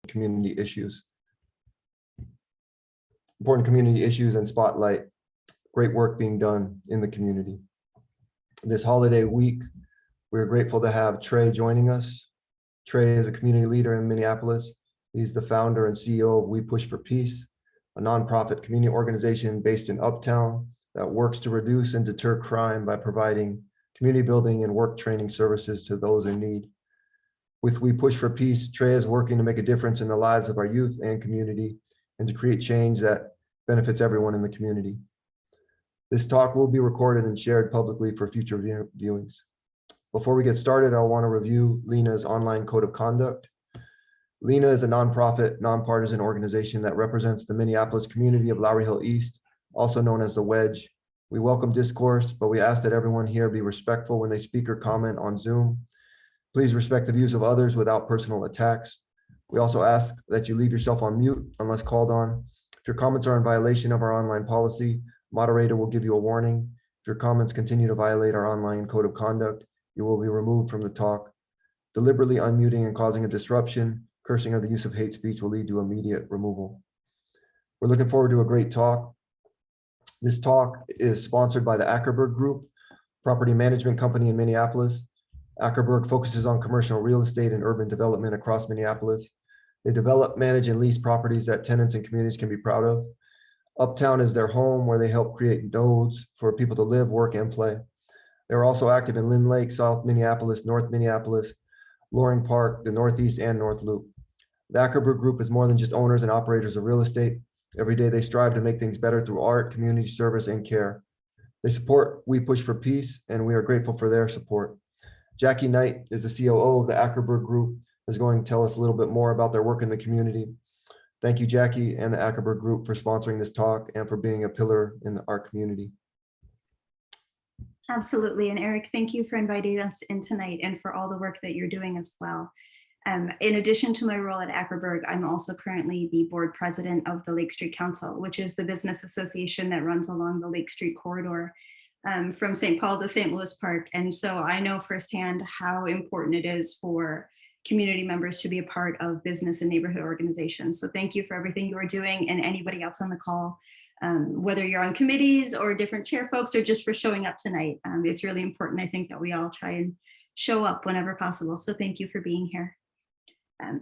community issues. Important community issues and spotlight great work being done in the community. This holiday week, we're grateful to have Trey joining us. Trey is a community leader in Minneapolis. He's the founder and CEO of We Push for Peace, a nonprofit community organization based in Uptown that works to reduce and deter crime by providing community building and work training services to those in need. With We Push for Peace, Trey is working to make a difference in the lives of our youth and community and to create change that benefits everyone in the community. This talk will be recorded and shared publicly for future viewings. Before we get started, I want to review Lena's online code of conduct. Lena is a nonprofit, nonpartisan organization that represents the Minneapolis community of Lowry Hill East, also known as the Wedge. We welcome discourse, but we ask that everyone here be respectful when they speak or comment on Zoom. Please respect the views of others without personal attacks. We also ask that you leave yourself on mute unless called on. If your comments are in violation of our online policy, moderator will give you a warning. If your comments continue to violate our online code of conduct, you will be removed from the talk. Deliberately unmuting and causing a disruption, cursing, or the use of hate speech will lead to immediate removal. We're looking forward to a great talk. This talk is sponsored by the Ackerberg Group, property management company in Minneapolis. Ackerberg focuses on commercial real estate and urban development across Minneapolis. They develop, manage, and lease properties that tenants and communities can be proud of. Uptown is their home where they help create nodes for people to live, work, and play. They're also active in Lynn Lake, South Minneapolis, North Minneapolis, Loring Park, the Northeast, and North Loop. The Ackerberg Group is more than just owners and operators of real estate. Every day they strive to make things better through art, community service, and care. They support We Push for Peace, and we are grateful for their support. Jackie Knight is the COO of the Ackerberg Group, is going to tell us a little bit more about their work in the community. Thank you, Jackie and the Ackerberg Group, for sponsoring this talk and for being a pillar in our community. Absolutely. And Eric, thank you for inviting us in tonight and for all the work that you're doing as well. In addition to my role at Ackerberg, I'm also currently the board president of the Lake Street Council, which is the business association that runs along the Lake Street corridor from St. Paul to St. Louis Park. And so I know firsthand how important it is for community members to be a part of business and neighborhood organizations. So thank you for everything you are doing, and anybody else on the call, whether you're on committees or different chair folks or just for showing up tonight. It's really important, I think, that we all try and show up whenever possible. So thank you for being here.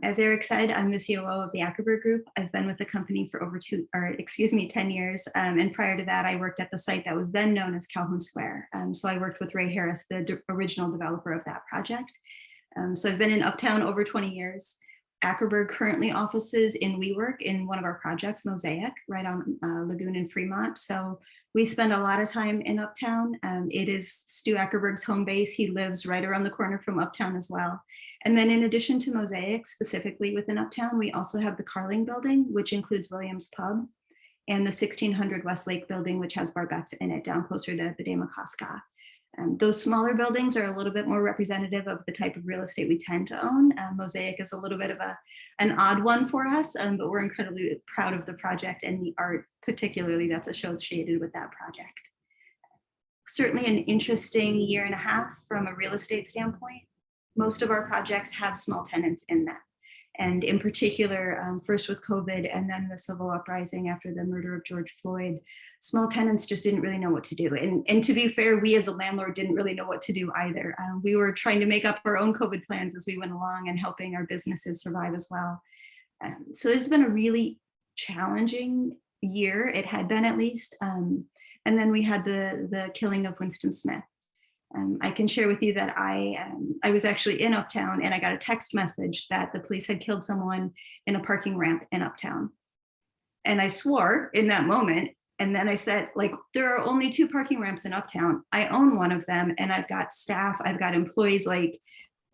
As Eric said, I'm the COO of the Ackerberg Group. I've been with the company for over 10 years. And prior to that, I worked at the site that was then known as Calhoun Square. So I worked with Ray Harris, the original developer of that project. So I've been in Uptown over 20 years. Ackerberg currently offices in WeWork in one of our projects, Mosaic, right on Lagoon in Fremont. So we spend a lot of time in Uptown. It is Stu Ackerberg's home base. He lives right around the corner from Uptown as well. And then in addition to Mosaic, specifically within Uptown, we also have the Carling building, which includes Williams Pub, and the 1600 Westlake building, which has Barbettes in it down closer to Bidema-Casca. Those smaller buildings are a little bit more representative of the type of real estate we tend to own. Mosaic is a little bit of an odd one for us, but we're incredibly proud of the project and the art, particularly that's associated with that project. Certainly an interesting year and a half from a real estate standpoint. Most of our projects have small tenants in them. And in particular, first with COVID and then the civil uprising after the murder of George Floyd, small tenants just didn't really know what to do. And to be fair, we as a landlord didn't really know what to do either. We were trying to make up our own COVID plans as we went along and helping our businesses survive as well. So it's been a really challenging year. It had been, at least. And then we had the killing of Winston Smith. I can share with you that I was actually in Uptown and I got a text message that the police had killed someone in a parking ramp in Uptown. And I swore in that moment. And then I said, like, there are only 2 parking ramps in Uptown. I own one of them and I've got staff, I've got employees, like,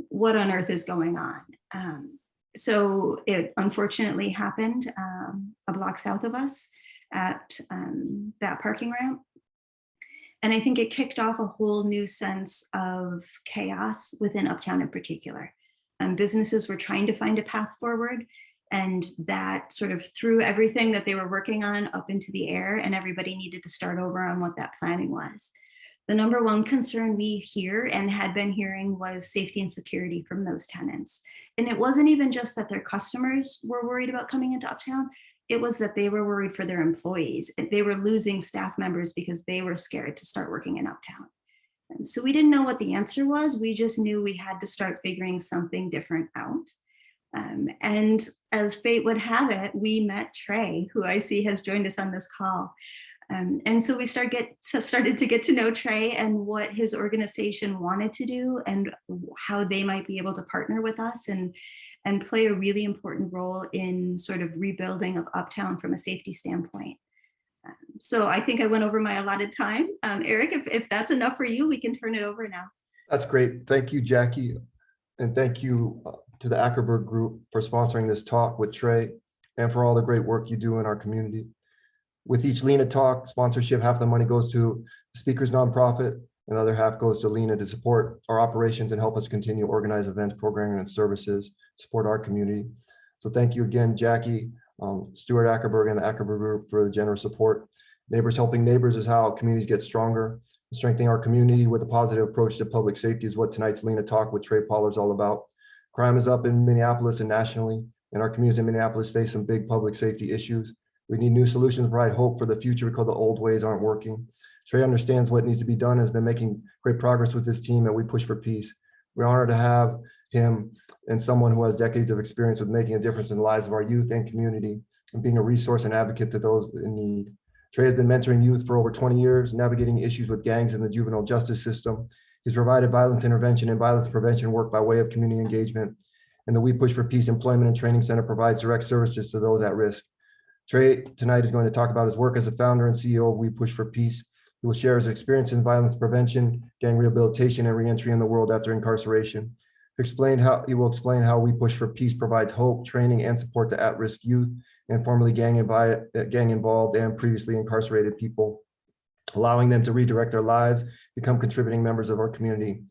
what on earth is going on? So it unfortunately happened a block south of us at that parking ramp. And I think it kicked off a whole new sense of chaos within Uptown in particular. Businesses were trying to find a path forward, and that sort of threw everything that they were working on up into the air, and everybody needed to start over on what that planning was. The number one concern we hear and had been hearing was safety and security from those tenants. And it wasn't even just that their customers were worried about coming into Uptown. It was that they were worried for their employees. They were losing staff members because they were scared to start working in Uptown. And so we didn't know what the answer was. We just knew we had to start figuring something different out. And as fate would have it, we met Trey, who I see has joined us on this call. And so we started to get to know Trey and what his organization wanted to do and how they might be able to partner with us and play a really important role in sort of rebuilding of Uptown from a safety standpoint. So I think I went over my allotted time. Eric, if that's enough for you, we can turn it over now. That's great. Thank you, Jackie. And thank you to the Ackerberg Group for sponsoring this talk with Trey and for all the great work you do in our community. With each LHENA talk sponsorship, half the money goes to the speaker's nonprofit, and the other half goes to LHENA to support our operations and help us continue organize events, programming, and services, support our community. So thank you again, Jackie, Stuart Ackerberg, and the Ackerberg Group for the generous support. Neighbors helping neighbors is how communities get stronger. Strengthening our community with a positive approach to public safety is what tonight's LHENA talk with Trey Pollard is all about. Crime is up in Minneapolis and nationally, and our communities in Minneapolis face some big public safety issues. We need new solutions to provide hope for the future because the old ways aren't working. Trey understands what needs to be done, has been making great progress with his team, and we push for peace. We're honored to have him and someone who has decades of experience with making a difference in the lives of our youth and community and being a resource and advocate to those in need. Trey has been mentoring youth for over 20 years, navigating issues with gangs in the juvenile justice system. He's provided violence intervention and violence prevention work by way of community engagement. And the We Push for Peace Employment and Training Center provides direct services to those at risk. Trey tonight is going to talk about his work as a founder and CEO of We Push for Peace. He will share his experience in violence prevention, gang rehabilitation, and reentry in the world after incarceration. He will explain how We Push for Peace provides hope, training, and support to at-risk youth and formerly gang involved and previously incarcerated people, allowing them to redirect their lives, become contributing members of our community.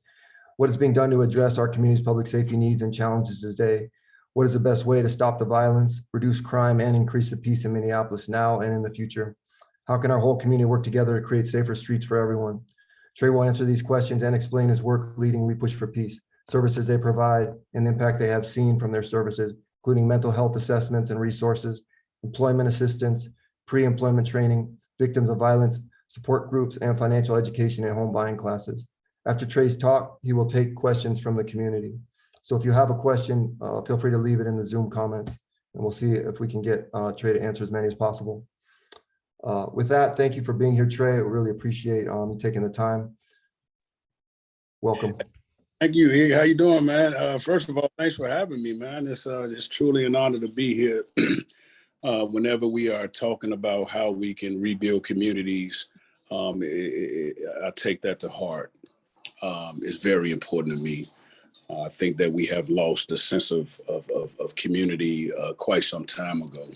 What is being done to address our community's public safety needs and challenges today? What is the best way to stop the violence, reduce crime, and increase the peace in Minneapolis now and in the future? How can our whole community work together to create safer streets for everyone? Trey will answer these questions and explain his work leading We Push for Peace, services they provide, and the impact they have seen from their services, including mental health assessments and resources, employment assistance, pre-employment training, victims of violence, support groups, and financial education and home buying classes. After Trey's talk, he will take questions from the community. So if you have a question, feel free to leave it in the Zoom comments, and we'll see if we can get Trey to answer as many as possible. With that, thank you for being here, Trey. I really appreciate you taking the time. Welcome. Thank you. Hey, how you doing, man? First of all, thanks for having me, man. It's truly an honor to be here. Whenever we are talking about how we can rebuild communities, I take that to heart. It's very important to me. I think that we have lost a sense of community quite some time ago.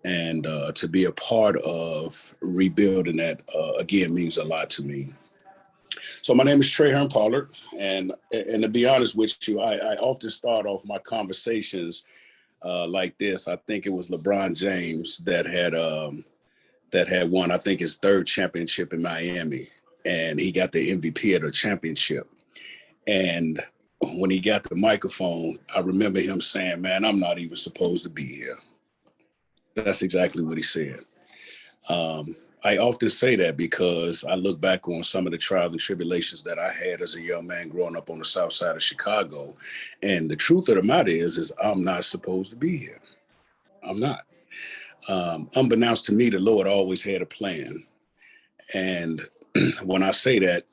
And to be a part of rebuilding that, again, means a lot to me. So my name is Trey Pollard, and to be honest with you, I often start off my conversations like this. I think it was LeBron James that had won, I think, his third championship in Miami, and he got the MVP of the championship. And when he got the microphone, I remember him saying, "Man, I'm not even supposed to be here." That's exactly what he said. I often say that because I look back on some of the trials and tribulations that I had as a young man growing up on the south side of Chicago. And the truth of the matter is I'm not supposed to be here. I'm not. Unbeknownst to me, the Lord always had a plan. And when I say that,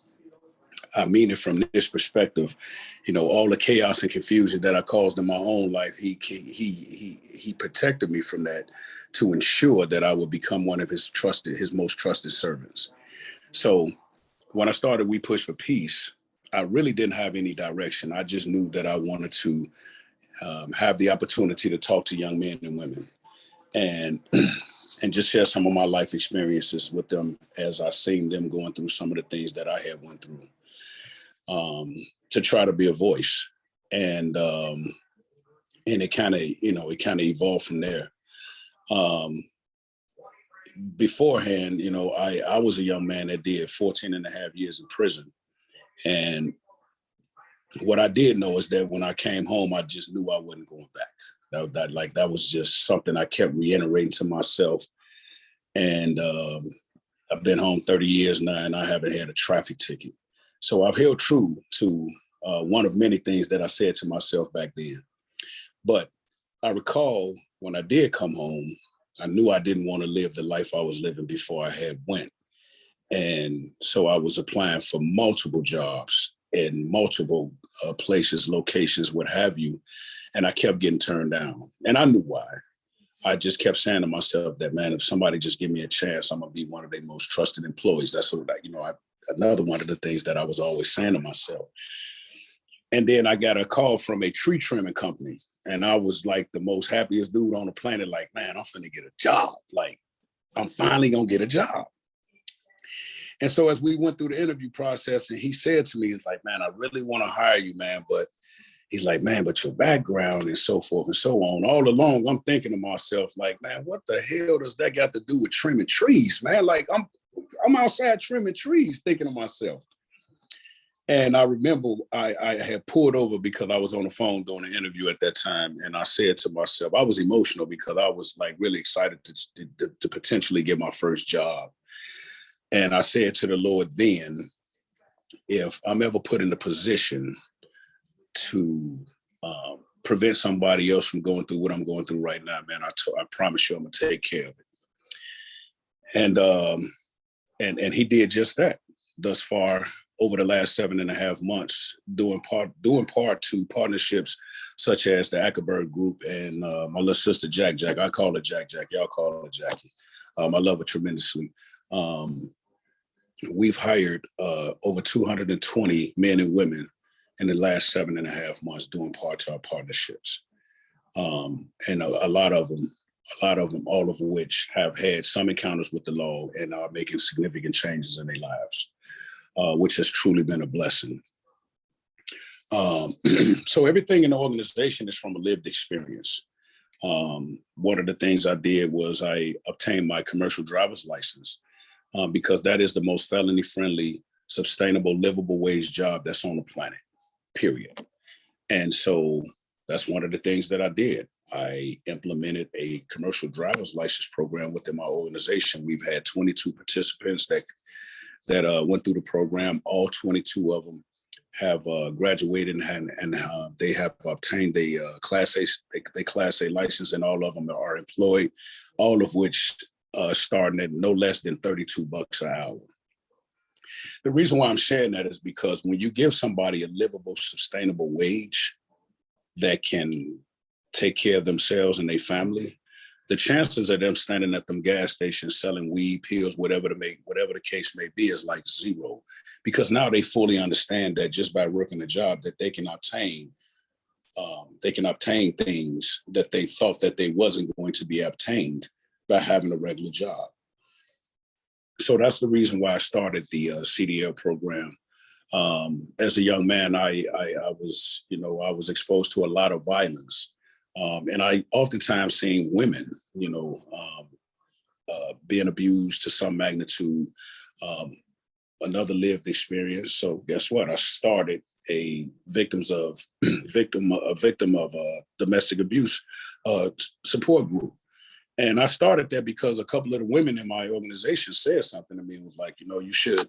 I mean it from this perspective. You know, all the chaos and confusion that I caused in my own life, he protected me from that to ensure that I would become one of his most trusted servants. So when I started We Push for Peace, I really didn't have any direction. I just knew that I wanted to have the opportunity to talk to young men and women and just share some of my life experiences with them as I seen them going through some of the things that I had went through, to try to be a voice. And it kind of evolved from there. Beforehand, I was a young man that did 14 and a half years in prison. And what I did know is that when I came home, I just knew I wasn't going back. That was just something I kept reiterating to myself. And I've been home 30 years now, and I haven't had a traffic ticket. So I've held true to one of many things that I said to myself back then. But I recall when I did come home, I knew I didn't want to live the life I was living before I had went. And so I was applying for multiple jobs in multiple places, locations, what have you. And I kept getting turned down. And I knew why. I just kept saying to myself that, man, if somebody just give me a chance, I'm going to be one of their most trusted employees. That's what, another one of the things that I was always saying to myself. And then I got a call from a tree trimming company. And I was like the most happiest dude on the planet. Like, man, I'm finna get a job. Like, I'm finally going to get a job. And so as we went through the interview process, and he said to me, he's like, man, I really want to hire you, man. But he's like, man, but your background and so forth and so on. All along, I'm thinking to myself, like, man, what the hell does that got to do with trimming trees, man? Like, I'm outside trimming trees, thinking to myself. And I remember I had pulled over because I was on the phone doing an interview at that time. And I said to myself, I was emotional because I was like really excited to potentially get my first job. And I said to the Lord then, if I'm ever put in a position to prevent somebody else from going through what I'm going through right now, man, I promise you I'm going to take care of it. And he did just that thus far over the last 7.5 months, doing part to partnerships such as the Ackerberg group and my little sister, Jack. I call her Jack. Y'all call her Jackie. I love her tremendously. We've hired over 220 men and women in the last 7.5 months doing part to our partnerships. And a lot of them, all of which have had some encounters with the law and are making significant changes in their lives, which has truly been a blessing. So everything in the organization is from a lived experience. One of the things I did was I obtained my commercial driver's license because that is the most felony-friendly, sustainable, livable wage job that's on the planet, period. And so that's one of the things that I did. I implemented a commercial driver's license program within my organization. We've had 22 participants that went through the program. All 22 of them have graduated and they have obtained a Class A license, and all of them are employed, all of which starting at no less than $32 an hour. The reason why I'm sharing that is because when you give somebody a livable, sustainable wage that can take care of themselves and their family, the chances of them standing at them gas stations selling weed, pills, whatever the case may be, is like zero. Because now they fully understand that just by working a job that they can obtain things that they thought that they wasn't going to be obtained by having a regular job. So that's the reason why I started the CDL program. As a young man, I was exposed to a lot of violence. And I oftentimes seen women, being abused to some magnitude, another lived experience. So guess what? I started a victim of domestic abuse support group. And I started that because a couple of the women in my organization said something to me. It was like, you should,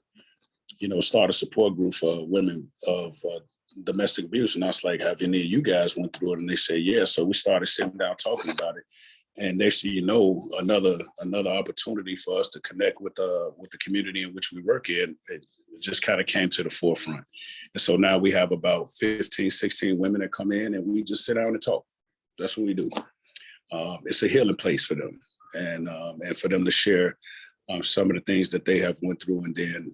start a support group for women of domestic abuse. And I was like, have any of you guys went through it? And they said, yeah. So we started sitting down talking about it. And next thing you know, another opportunity for us to connect with the community in which we work in, it just kind of came to the forefront. And so now we have about 15, 16 women that come in and we just sit down and talk. That's what we do. It's a healing place for them, and for them to share some of the things that they have went through, and then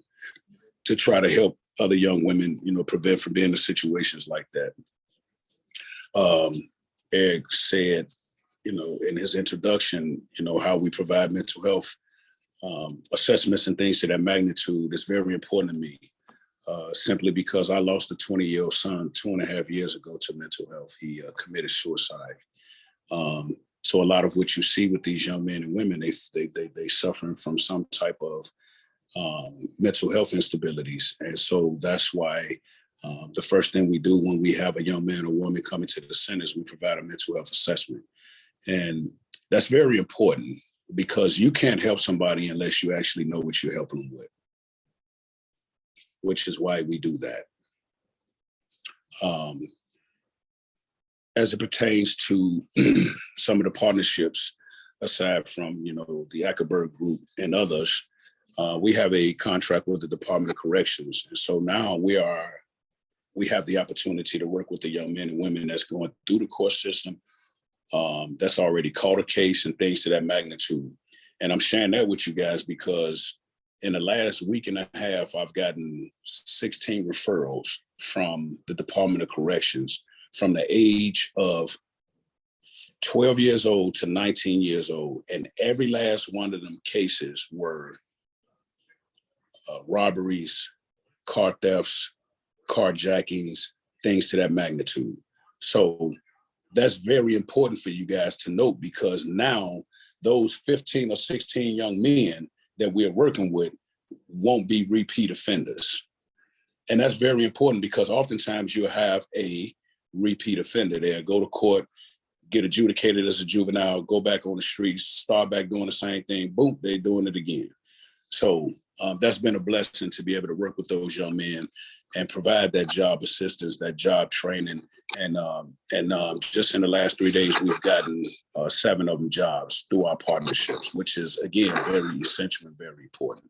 to try to help other young women, prevent from being in situations like that. Eric said, in his introduction, how we provide mental health assessments and things to that magnitude is very important to me, simply because I lost a 20-year-old son 2.5 years ago to mental health. He committed suicide. So a lot of what you see with these young men and women, they suffering from some type of mental health instabilities. And so that's why The first thing we do when we have a young man or woman coming to the center is we provide a mental health assessment. And that's very important because you can't help somebody unless you actually know what you're helping them with, which is why we do that. As it pertains to some of the partnerships, aside from, the Ackerberg group and others, we have a contract with the Department of Corrections. And so now we have the opportunity to work with the young men and women that's going through the court system, that's already caught a case and things to that magnitude. And I'm sharing that with you guys because in the last week and a half, I've gotten 16 referrals from the Department of Corrections from the age of 12 years old to 19 years old. And every last one of them cases were robberies, car thefts, carjackings, things to that magnitude. So that's very important for you guys to note because now those 15 or 16 young men that we're working with won't be repeat offenders. And that's very important because oftentimes you'll have a repeat offender there, go to court, get adjudicated as a juvenile, go back on the streets, start back doing the same thing, boom, they're doing it again. So that's been a blessing to be able to work with those young men and provide that job assistance, that job training. And just in the last 3 days, we've gotten 7 of them jobs through our partnerships, which is, again, very essential and very important.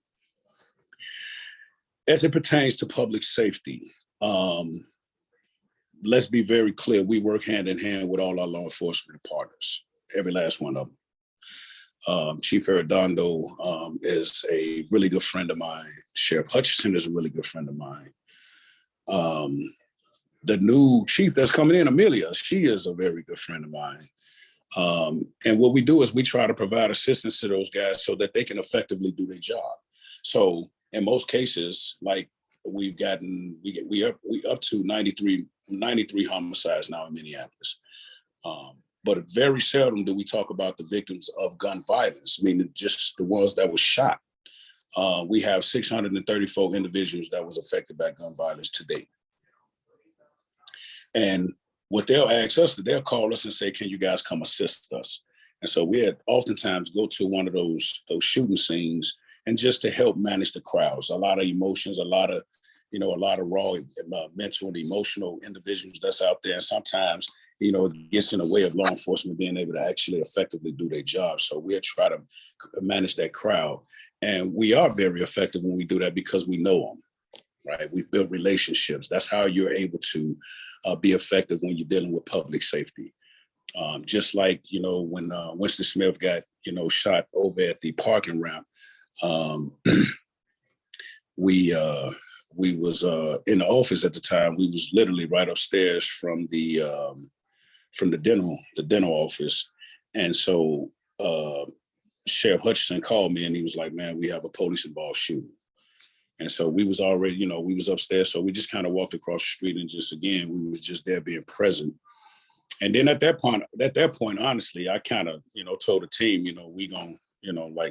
As it pertains to public safety, let's be very clear. We work hand in hand with all our law enforcement partners, every last one of them. Chief Arredondo is a really good friend of mine. Sheriff Hutchinson is a really good friend of mine. The new chief that's coming in, Amelia, she is a very good friend of mine. And what we do is we try to provide assistance to those guys so that they can effectively do their job. So in most cases, like we up to 93 homicides now in Minneapolis. But very seldom do we talk about the victims of gun violence, meaning just the ones that were shot. We have 634 individuals that was affected by gun violence to date. And what they'll ask us, they'll call us and say, can you guys come assist us? And so we had oftentimes go to one of those shooting scenes and just to help manage the crowds, a lot of emotions, a lot of raw mental and emotional individuals that's out there. And sometimes, it gets in the way of law enforcement being able to actually effectively do their job. So we'll try to manage that crowd. And we are very effective when we do that because we know them, right? We've built relationships. That's how you're able to be effective when you're dealing with public safety. Just like, when Winston Smith got, shot over at the parking ramp, we was in the office at the time. We was literally right upstairs from the dental office. And so Sheriff Hutchinson called me and he was like, man, we have a police involved shooting. And so we was already, we was upstairs. So we just kind of walked across the street and just, again, we was just there being present. And then at that point, honestly, I kind of, told the team, we gonna,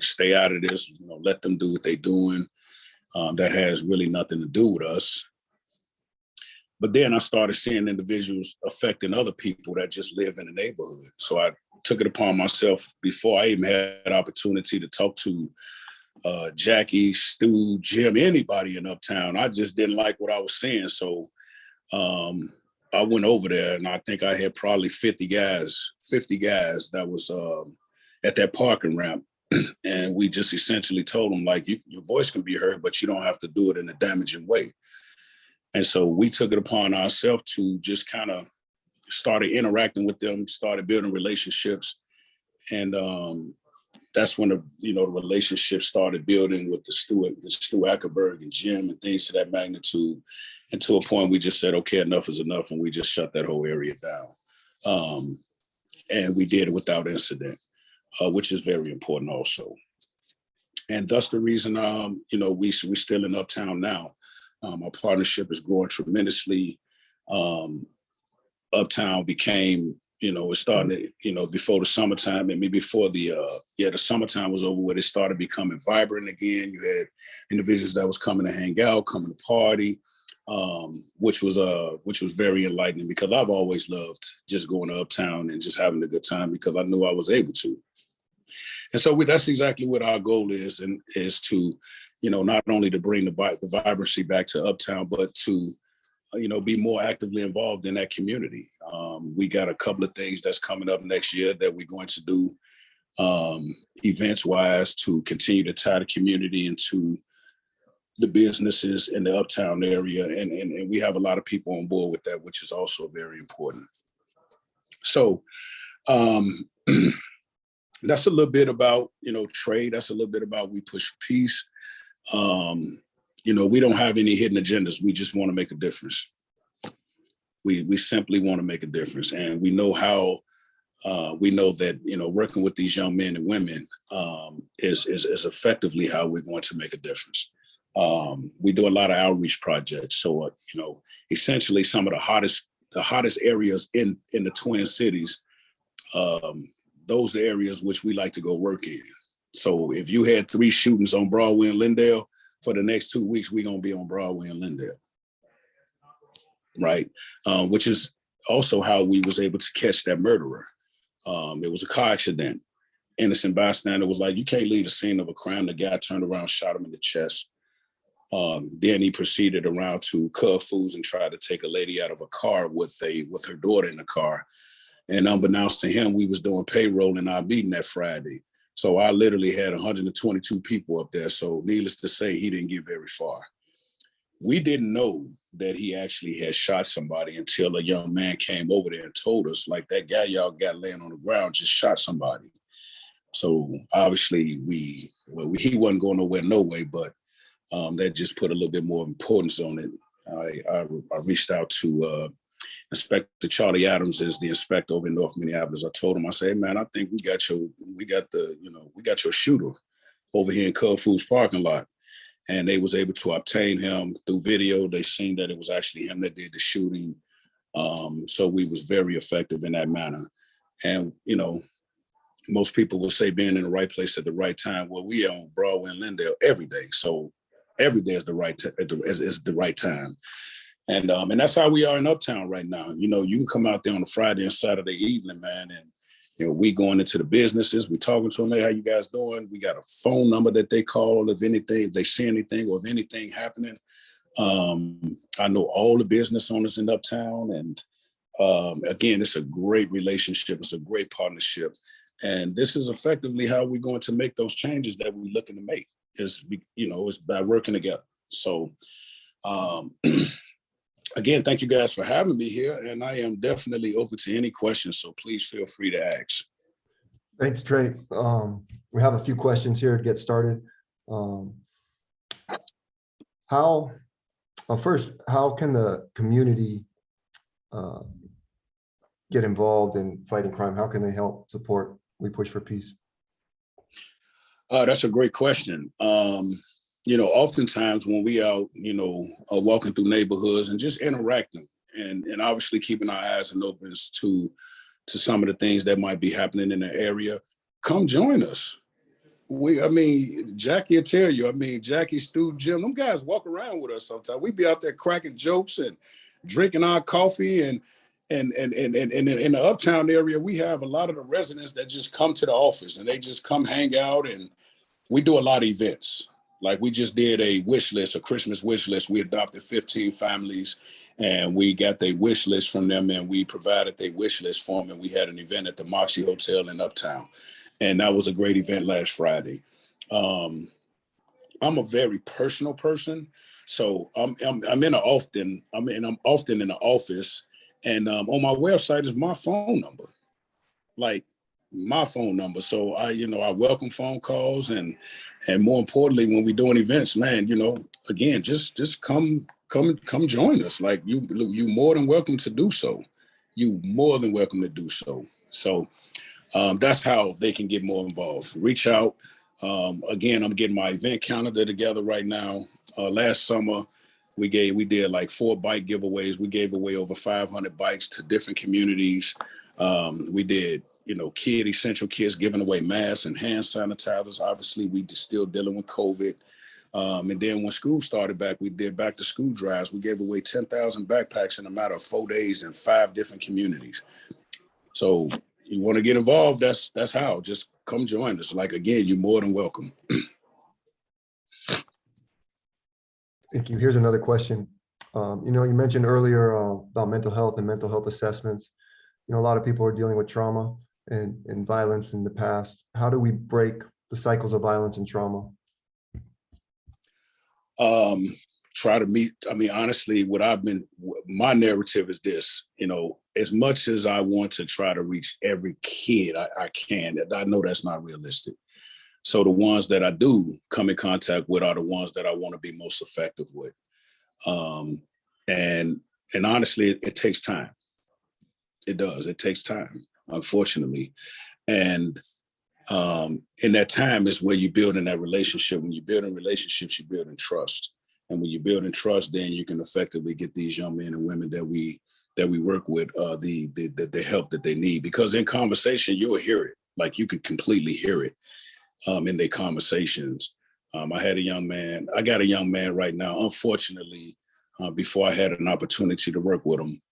stay out of this, let them do what they doing. That has really nothing to do with us. But then I started seeing individuals affecting other people that just live in the neighborhood. So I took it upon myself before I even had an opportunity to talk to Jackie, Stu, Jim, anybody in Uptown. I just didn't like what I was seeing. So I went over there and I think I had probably 50 guys that was at that parking ramp. And we just essentially told them, like, your voice can be heard, but you don't have to do it in a damaging way. And so we took it upon ourselves to just kind of started interacting with them, started building relationships. And that's when the relationship started building with the Stu Ackerberg and Jim and things to that magnitude. And to a point we just said, okay, enough is enough. And we just shut that whole area down. And we did it without incident. Which is very important also. And that's the reason, we're still in Uptown now. Our partnership is growing tremendously. Uptown became, it started, before the summertime, and maybe before the summertime was over with, it started becoming vibrant again. You had individuals that was coming to hang out, coming to party. which was very enlightening because I've always loved just going to Uptown and just having a good time because I knew I was able to. And so that's exactly what our goal is, and is to, not only to bring the vibrancy back to Uptown, but to, be more actively involved in that community. We got a couple of things that's coming up next year that we're going to do events wise to continue to tie the community into the businesses in the Uptown area. And we have a lot of people on board with that, which is also very important. So that's a little bit about, trade. That's a little bit about We Push for Peace. We don't have any hidden agendas. We just want to make a difference. We simply want to make a difference. And we know how, we know that, working with these young men and women is effectively how we're going to make a difference. We do a lot of outreach projects. So, essentially some of the hottest areas in the Twin Cities, those are areas which we like to go work in. So if you had 3 shootings on Broadway and Lindale, for the next 2 weeks, we're going to be on Broadway and Lindale, right? Which is also how we was able to catch that murderer. It was a car accident. Innocent bystander was like, you can't leave the scene of a crime. The guy turned around, shot him in the chest. Then he proceeded around to Cub Foods and tried to take a lady out of a car with her daughter in the car. And unbeknownst to him, we was doing payroll in our meeting that Friday. So I literally had 122 people up there. So needless to say, he didn't get very far. We didn't know that he actually had shot somebody until a young man came over there and told us, like, that guy y'all got laying on the ground just shot somebody. So obviously he wasn't going nowhere, no way, but that just put a little bit more importance on it. I reached out to Inspector Charlie Adams, is the inspector over in North Minneapolis. I told him, I said, hey, man, I think we got your shooter over here in Cub Foods parking lot. And they was able to obtain him through video. They seen that it was actually him that did the shooting. So we was very effective in that manner. And, most people will say being in the right place at the right time. Well, we are on Broadway and Lindale every day. So every day is the right time. And that's how we are in Uptown right now. You can come out there on a Friday and Saturday evening, man, and we going into the businesses, we talking to them, hey, how you guys doing? We got a phone number that they call if anything, if they see anything or if anything happening. I know all the business owners in Uptown, and again, it's a great relationship. It's a great partnership. And this is effectively how we're going to make those changes that we're looking to make, is by working together. So, again, thank you guys for having me here, and I am definitely open to any questions, so please feel free to ask. Thanks, Trey. We have a few questions here to get started. First, how can the community get involved in fighting crime? How can they help support We Push for Peace? That's a great question. Oftentimes when we out, walking through neighborhoods and just interacting and obviously keeping our eyes and opens to some of the things that might be happening in the area, come join us. Jackie will tell you, Jackie, Stu, Jim, them guys walk around with us sometimes. We be out there cracking jokes and drinking our coffee and in the Uptown area, we have a lot of the residents that just come to the office and they just come hang out, and we do a lot of events. Like we just did a Christmas wish list. We adopted 15 families and we got their wish list from them and we provided their wish list for them. And we had an event at the Moxie Hotel in Uptown. And that was a great event last Friday. I'm a very personal person. So I'm often in the office, and on my website is my phone number. Like, my phone number. So I welcome phone calls, and more importantly, when we're doing events, man, again, just come join us. Like you more than welcome to do so. You more than welcome to do so. So that's how they can get more involved. Reach out. Again, I'm getting my event calendar together right now. Last summer, we did like 4 bike giveaways. We gave away over 500 bikes to different communities. We did, essential kits, giving away masks and hand sanitizers. Obviously, we just still dealing with COVID. And then when school started back, we did back to school drives. We gave away 10,000 backpacks in a matter of 4 days in 5 different communities. So you want to get involved, that's how. Just come join us. Like, again, you're more than welcome. Thank you. Here's another question. You mentioned earlier about mental health and mental health assessments. A lot of people are dealing with trauma and violence in the past. How do we break the cycles of violence and trauma? Try to meet, honestly, my narrative is this, as much as I want to try to reach every kid I can, I know that's not realistic. So the ones that I do come in contact with are the ones that I want to be most effective with. And honestly, it takes time. It does. It takes time, unfortunately. And in that time is where you build in that relationship. When you build in relationships, you build in trust. And when you build in trust, then you can effectively get these young men and women that we work with the help that they need. Because in conversation, you'll hear it. Like, you can completely hear it in their conversations. I got a young man right now, unfortunately, before I had an opportunity to work with him.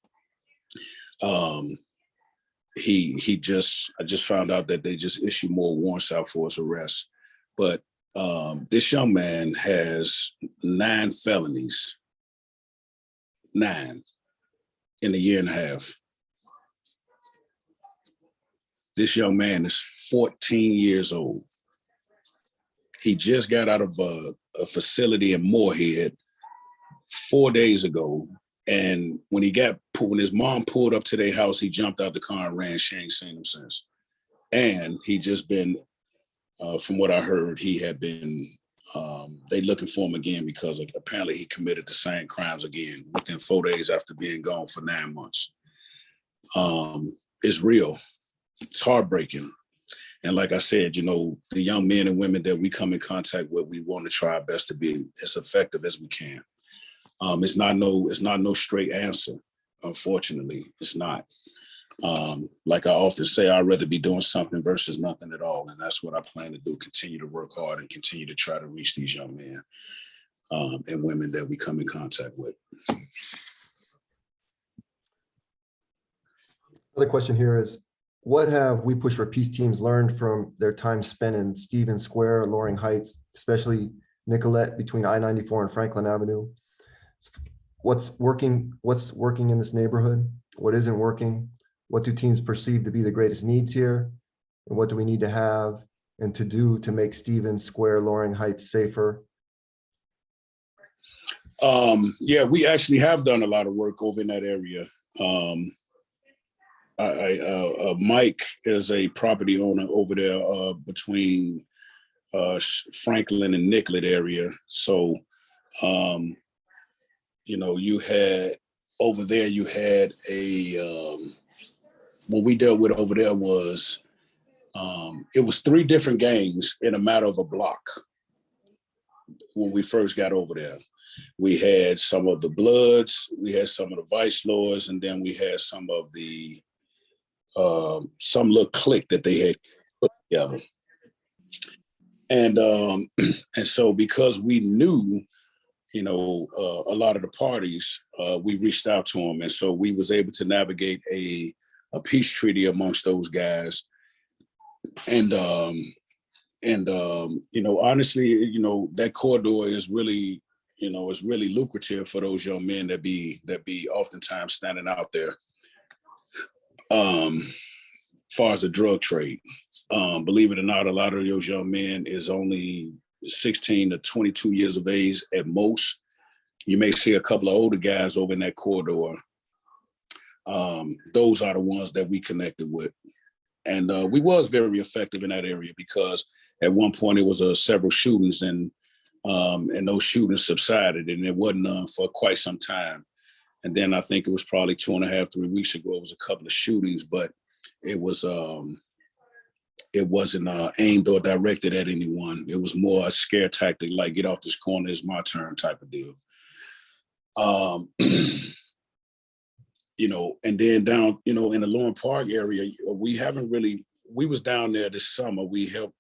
I just found out that they just issued more warrants out for his arrest. But this young man has 9 felonies, 9 in a year and a half. This young man is 14 years old. He just got out of a facility in Moorhead 4 days ago. And when his mom pulled up to their house, he jumped out the car and ran. She ain't seen him since. And he just been, from what I heard, he had been, they looking for him again because apparently he committed the same crimes again within 4 days after being gone for 9 months. It's real. It's heartbreaking. And like I said, the young men and women that we come in contact with, we want to try our best to be as effective as we can. It's not no straight answer. Unfortunately, it's not. Like I often say, I'd rather be doing something versus nothing at all. And that's what I plan to do. Continue to work hard and continue to try to reach these young men and women that we come in contact with. Another question here is, what have We Push for Peace teams learned from their time spent in Stevens Square, Loring Heights, especially Nicollet between I-94 and Franklin Avenue? What's working in this neighborhood? What isn't working? What do teams perceive to be the greatest needs here? And what do we need to have and to do to make Stevens Square, Loring Heights safer? Yeah, we actually have done a lot of work over in that area. Mike is a property owner over there between Franklin and Nicollet area. So, you had over there, what we dealt with over there was, it was 3 different gangs in a matter of a block. When we first got over there, we had some of the Bloods, we had some of the Vice Lords, and then we had some of the some little clique that they had put together. And so because we knew, a lot of the parties, we reached out to them. And so we was able to navigate a peace treaty amongst those guys. And honestly, that corridor is really, is really lucrative for those young men that be oftentimes standing out there. Far as the drug trade, believe it or not, a lot of those young men is only 16 to 22 years of age at most. You may see a couple of older guys over in that corridor. Those are the ones that we connected with. And we was very effective in that area because at one point it was several shootings and those shootings subsided and it wasn't none for quite some time. And then I think it was probably 2.5, 3 weeks ago, it was a couple of shootings, but it wasn't aimed or directed at anyone. It was more a scare tactic, like get off this corner, it's my turn type of deal. And then down, in the Loring Park area, we was down there this summer. We helped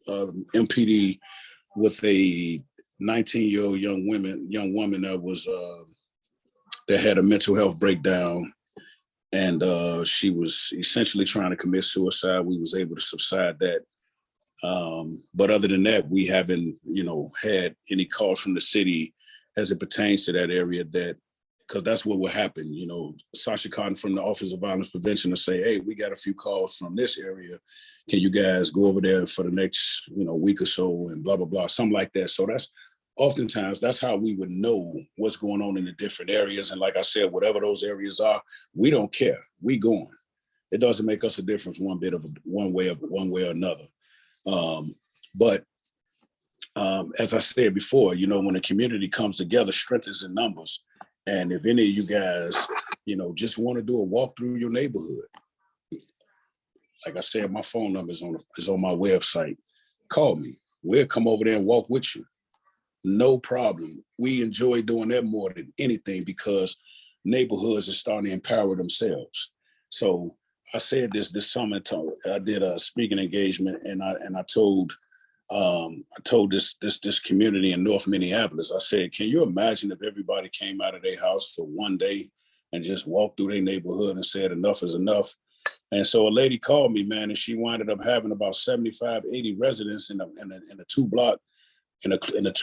MPD with a 19-year-old young woman that had a mental health breakdown, and she was essentially trying to commit suicide. We was able to subside that. But other than that, we haven't, had any calls from the city as it pertains to that area, because that's what will happen. Sasha Cotton from the Office of Violence Prevention will say, hey, we got a few calls from this area. Can you guys go over there for the next, week or so, and blah, blah, blah, something like that. So oftentimes that's how we would know what's going on in the different areas. And like I said, whatever those areas are, we don't care. We going. It doesn't make us a difference one way or another. But as I said before, when the community comes together, strength is in numbers. And if any of you guys, just want to do a walk through your neighborhood, like I said, my phone number is on my website. Call me. We'll come over there and walk with you. No problem. We enjoy doing that more than anything, because neighborhoods are starting to empower themselves. So I said this summer, I did a speaking engagement, and I told this community in North Minneapolis, I said, can you imagine if everybody came out of their house for one day and just walked through their neighborhood and said enough is enough? And so a lady called me, man, and she winded up having about 75, 80 residents in a two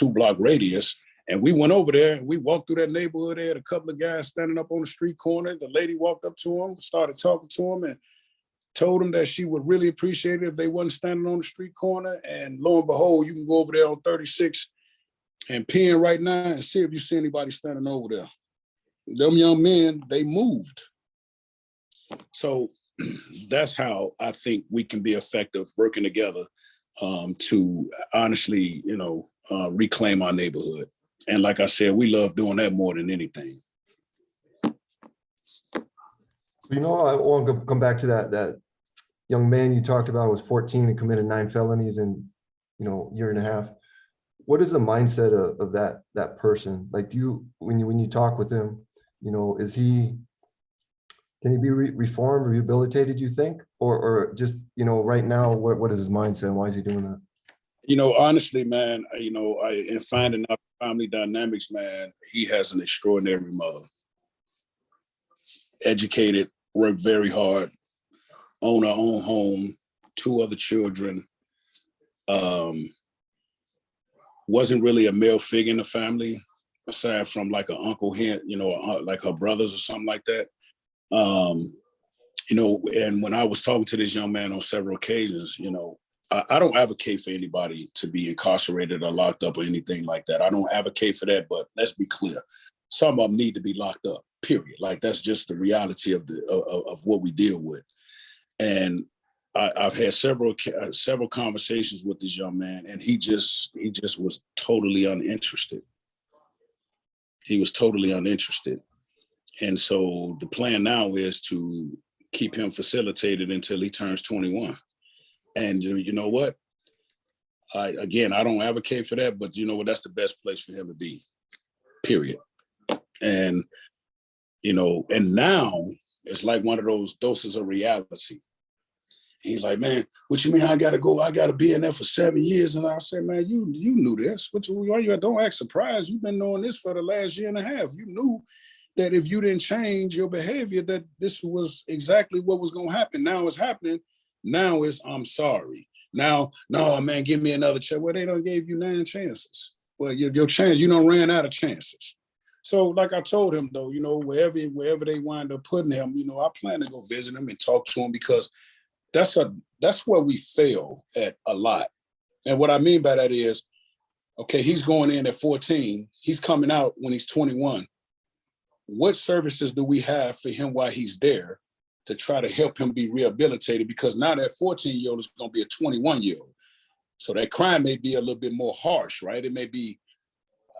block radius. And we went over there and we walked through that neighborhood. They had a couple of guys standing up on the street corner. The lady walked up to him, started talking to him, and told him that she would really appreciate it if they wasn't standing on the street corner. And lo and behold, you can go over there on 36 and pin right now and see if you see anybody standing over there. Them young men, they moved. So that's how I think we can be effective working together to honestly, reclaim our neighborhood. And like I said, we love doing that more than anything. I want to come back to that young man you talked about was 14 and committed 9 felonies in, year and a half. What is the mindset of that person? Like, when you talk with him, can he be reformed, rehabilitated, you think? Or just, right now, what is his mindset and why is he doing that? Honestly, man, in finding out family dynamics, man, he has an extraordinary mother. Educated, worked very hard, own her own home, 2 other children. Wasn't really a male figure in the family, aside from like an uncle here, like her brothers or something like that. And when I was talking to this young man on several occasions, I don't advocate for anybody to be incarcerated or locked up or anything like that. I don't advocate for that, but let's be clear. Some of them need to be locked up, period. Like, that's just the reality of what we deal with. And I've had several conversations with this young man, and he just was totally uninterested. He was totally uninterested. And so the plan now is to keep him facilitated until he turns 21. And you know what? I don't advocate for that, but you know what? That's the best place for him to be, period. And, and now it's like one of those doses of reality. He's like, man, what you mean I got to be in there for 7 years? And I said, man, you knew this. Why you don't act surprised? You've been knowing this for the last year and a half. You knew that if you didn't change your behavior, that this was exactly what was going to happen. Now it's happening. Now it's, I'm sorry. Now, no, man, give me another chance. Well, they done gave you 9 chances. Well, your chance, you done ran out of chances. So like I told him, though, wherever they wind up putting him, I plan to go visit him and talk to him, because that's where we fail at a lot. And what I mean by that is, okay, he's going in at 14. He's coming out when he's 21. What services do we have for him while he's there to try to help him be rehabilitated? Because now that 14-year-old is going to be a 21-year-old. So that crime may be a little bit more harsh, right? It may be,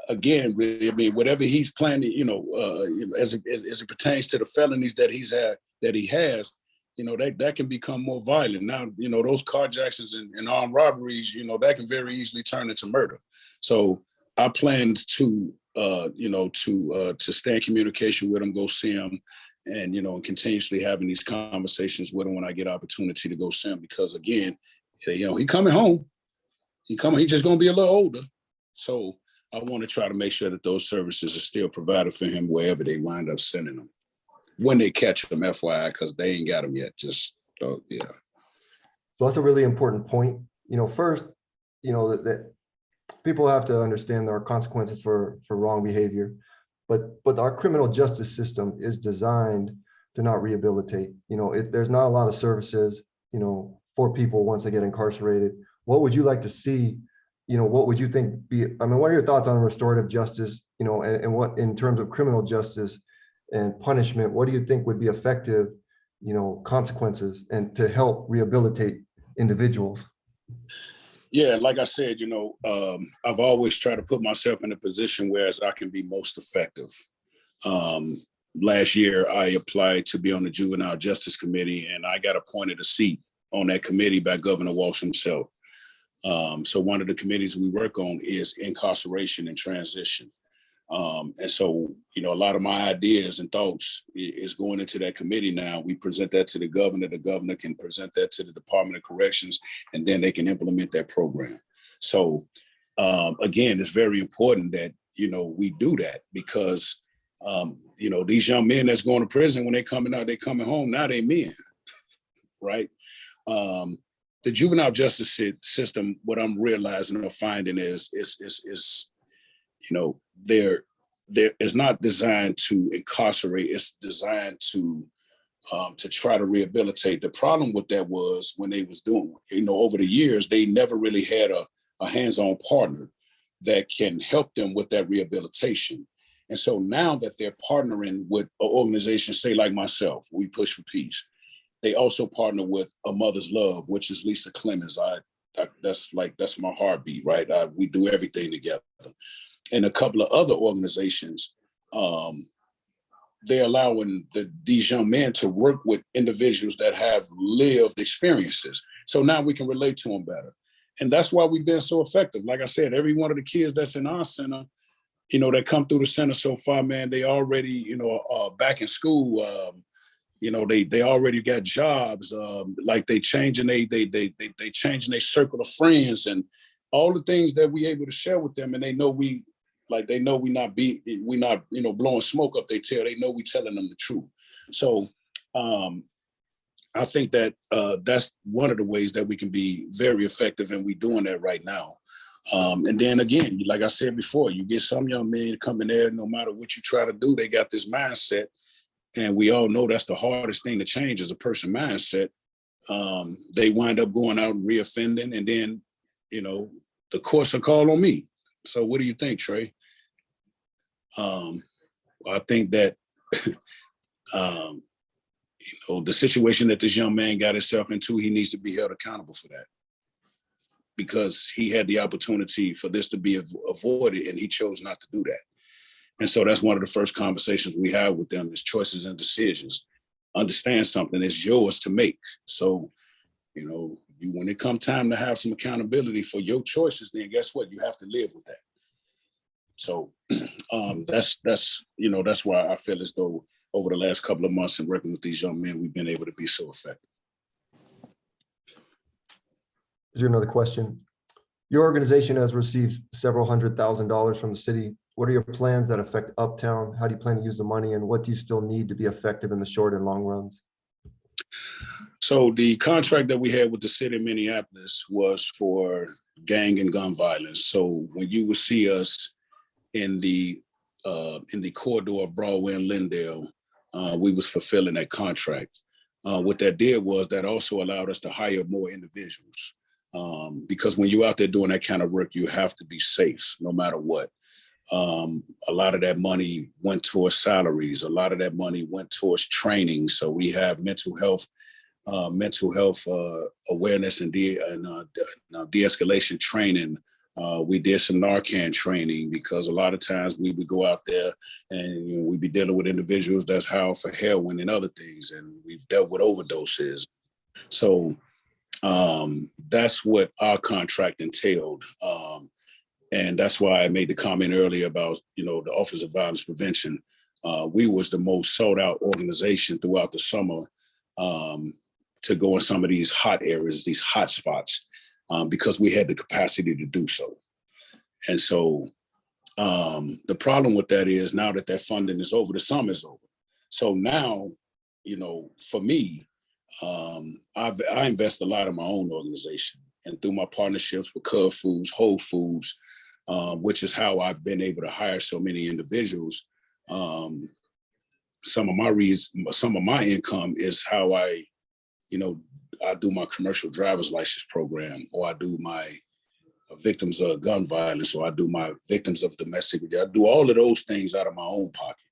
again, really, I mean, whatever he's planning, as it pertains to the felonies that he has, that can become more violent. Now, those carjackings and armed robberies, that can very easily turn into murder. So I planned to stay in communication with him, go see him, and, and continuously having these conversations with him when I get opportunity to go see him, because again, he coming home. He just going to be a little older. So I want to try to make sure that those services are still provided for him wherever they wind up sending them. When they catch them, FYI, because they ain't got them yet. Just, yeah. So that's a really important point. First, that people have to understand there are consequences for wrong behavior, but our criminal justice system is designed to not rehabilitate. There's not a lot of services, for people once they get incarcerated. What would you like to see? What would you think what are your thoughts on restorative justice, and what in terms of criminal justice and punishment, what do you think would be effective, consequences and to help rehabilitate individuals? Yeah, like I said, I've always tried to put myself in a position where I can be most effective. Last year, I applied to be on the Juvenile Justice Committee, and I got appointed a seat on that committee by Governor Walsh himself. So one of the committees we work on is incarceration and transition. And so, a lot of my ideas and thoughts is going into that committee now. We present that to the governor. The governor can present that to the Department of Corrections, and then they can implement that program. So, again, it's very important that, we do that because, these young men that's going to prison, when they coming out, they coming home, now they men, right? The juvenile justice system, what I'm realizing or finding is there is not designed to incarcerate. It's designed to try to rehabilitate. The problem with that was when they was doing, over the years, they never really had a hands-on partner that can help them with that rehabilitation. And so now that they're partnering with an organization, say like myself, We Push for Peace, they also partner with A Mother's Love, which is Lisa Clemens. That's my heartbeat, right? We do everything together. And a couple of other organizations, they're allowing these young men to work with individuals that have lived experiences. So now we can relate to them better. And that's why we've been so effective. Like I said, every one of the kids that's in our center, that come through the center so far, man, they already, back in school, they already got jobs. Like they changing they changing their circle of friends and all the things that we able to share with them. And they know we not blowing smoke up their tail. They know we telling them the truth. So I think that that's one of the ways that we can be very effective, and we're doing that right now. And then again, like I said before, you get some young men coming there, no matter what you try to do, they got this mindset. And we all know that's the hardest thing to change is a person mindset. They wind up going out and reoffending, and then, the courts will call on me. So what do you think, Trey? I think that, the situation that this young man got himself into, he needs to be held accountable for that because he had the opportunity for this to be avoided and he chose not to do that. And so that's one of the first conversations we have with them is choices and decisions. Understand something, it's yours to make. So, when it comes time to have some accountability for your choices, then guess what? You have to live with that. So that's why I feel as though over the last couple of months and working with these young men, we've been able to be so effective. Is there another question? Your organization has received several $100,000 from the city. What are your plans that affect Uptown? How do you plan to use the money, and what do you still need to be effective in the short and long runs? So the contract that we had with the city of Minneapolis was for gang and gun violence. So when you would see us in the corridor of Broadway and Lindale, we was fulfilling that contract. What that did was that also allowed us to hire more individuals. Because when you're out there doing that kind of work, you have to be safe no matter what. A lot of that money went towards salaries. A lot of that money went towards training. So we have mental health awareness and de-escalation training. We did some Narcan training because a lot of times we would go out there and we'd be dealing with individuals that's high for heroin and other things, and we've dealt with overdoses. So that's what our contract entailed. And that's why I made the comment earlier about, the Office of Violence Prevention. We was the most sought out organization throughout the summer to go in some of these hot areas, these hot spots, because we had the capacity to do so. And so The problem with that is now that funding is over, the summer is over. So now, for me, I invest a lot in my own organization and through my partnerships with Cub Foods, Whole Foods, which is how I've been able to hire so many individuals. Some of my income is how I do my commercial driver's license program, or I do my victims of gun violence, or I do my victims of domestic. I do all of those things out of my own pocket.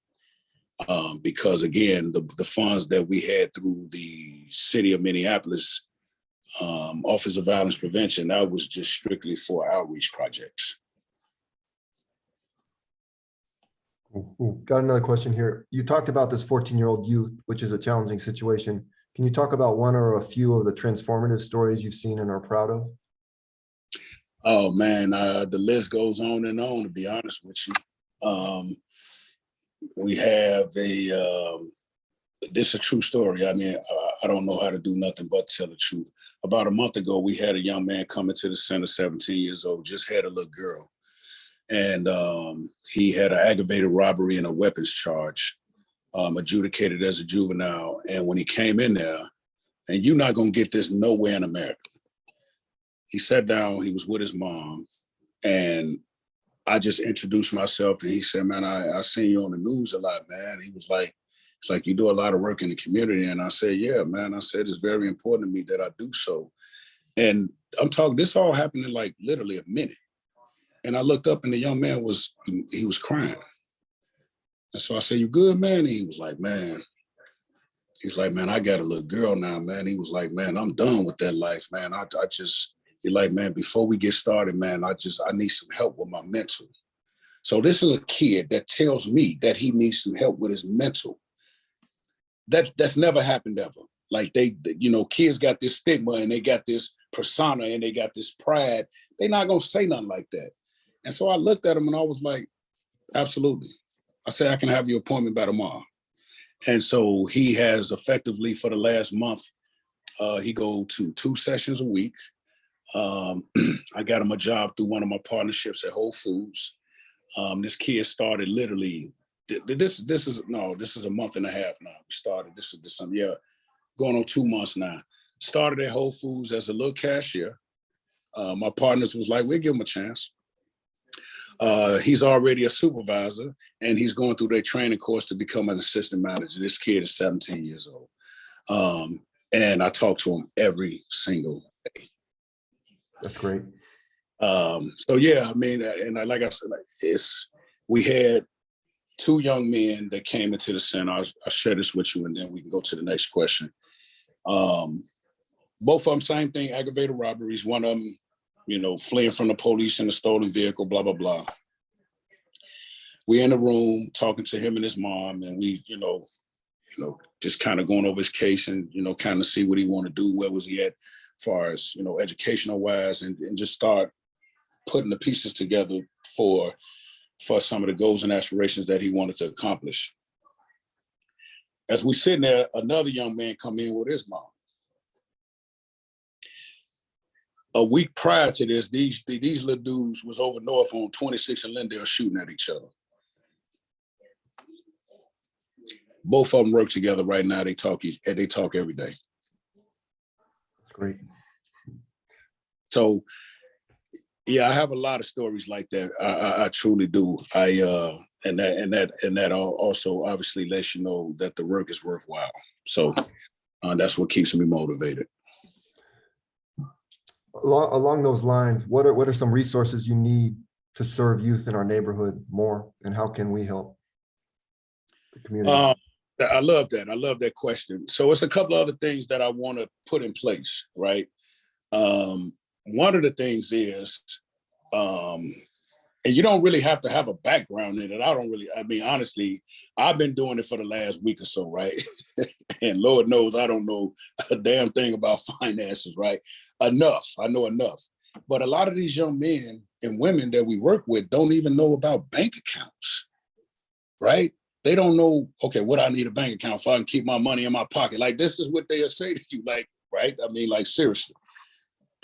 Because again, the funds that we had through the city of Minneapolis Office of Violence Prevention, that was just strictly for outreach projects. Cool. Got another question here. You talked about this 14-year-old youth, which is a challenging situation. Can you talk about one or a few of the transformative stories you've seen and are proud of? Oh man, the list goes on and on, to be honest with you. We have this is a true story. I mean, I don't know how to do nothing but tell the truth. About a month ago, we had a young man come into the center, 17 years old, just had a little girl. And he had an aggravated robbery and a weapons charge, adjudicated as a juvenile. And when he came in there, and you're not gonna get this nowhere in America, he sat down, he was with his mom, and I just introduced myself, and he said, man, I seen you on the news a lot, man. He was like, it's like you do a lot of work in the community. And I said, yeah, man. I said, it's very important to me that I do so. And I'm talking, this all happened in like literally a minute. And I looked up and the young man was crying. And so I said, you good, man? And he was like, man, I got a little girl now, man. He was like, man, I'm done with that life, man. He's like, man, before we get started, man, I need some help with my mental. So this is a kid that tells me that he needs some help with his mental. That's never happened ever. Like kids got this stigma and they got this persona and they got this pride. They're not gonna say nothing like that. And so I looked at him and I was like, absolutely. I said, I can have your appointment by tomorrow. And so he has effectively for the last month, he go to 2 sessions a week. I got him a job through one of my partnerships at Whole Foods. This kid started literally, this is a month and a half now. We started, going on 2 months now. Started at Whole Foods as a little cashier. My partners was like, we'll give him a chance. He's already a supervisor and he's going through their training course to become an assistant manager. This kid is 17 years old. And I talk to him every single day. That's great. So yeah, I mean, and like I said, we had 2 young men that came into the center. I'll share this with you and then we can go to the next question. Both of them, same thing, aggravated robberies. One of them, fleeing from the police in a stolen vehicle, blah, blah, blah. We in the room talking to him and his mom, and we, just kind of going over his case and, kind of see what he want to do, where was he at as far as, educational wise, and just start putting the pieces together for some of the goals and aspirations that he wanted to accomplish. As we sitting there, another young man come in with his mom. A week prior to this, these little dudes was over north on 26 and Lindale shooting at each other. Both of them work together right now. They talk every day. That's great. So, yeah, I have a lot of stories like that. I truly do. And that also obviously lets you know that the work is worthwhile. So that's what keeps me motivated. Along those lines, what are some resources you need to serve youth in our neighborhood more, and how can we help the community? I love that. I love that question. So it's a couple of other things that I want to put in place, right? One of the things is, and you don't really have to have a background in it. I mean, honestly, I've been doing it for the last week or so, right? And Lord knows I don't know a damn thing about finances, right? I know enough. But a lot of these young men and women that we work with don't even know about bank accounts, right? They don't know, okay, what I need a bank account for, I can keep my money in my pocket. Like, this is what they'll say to you, like, right? I mean, like, seriously.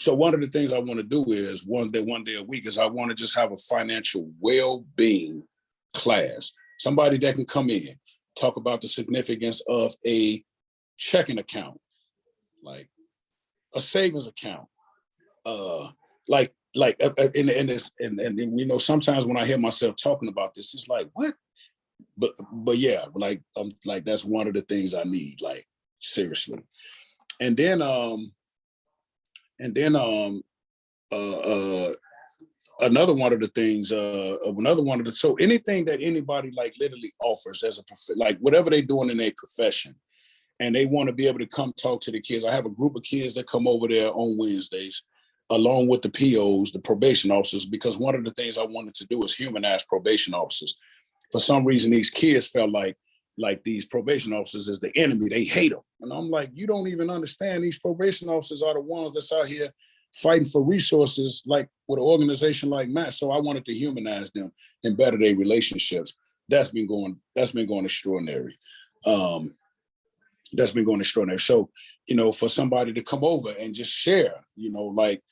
So one of the things I want to do is one day a week is I want to just have a financial well-being class. Somebody that can come in, talk about the significance of a checking account, like a savings account, and we know sometimes when I hear myself talking about this, it's like, what? But yeah, like that's one of the things I need, like seriously. And then another one of the things, so anything that anybody like literally offers as like whatever they're doing in their profession, and they want to be able to come talk to the kids. I have a group of kids that come over there on Wednesdays, along with the POs, the probation officers, because one of the things I wanted to do is humanize probation officers. For some reason, these kids felt like these probation officers is the enemy. They hate them. And I'm like, you don't even understand. These probation officers are the ones that's out here fighting for resources, like with an organization like Matt. So I wanted to humanize them and better their relationships. That's been going extraordinary. That's been going extraordinary. So, for somebody to come over and just share, like,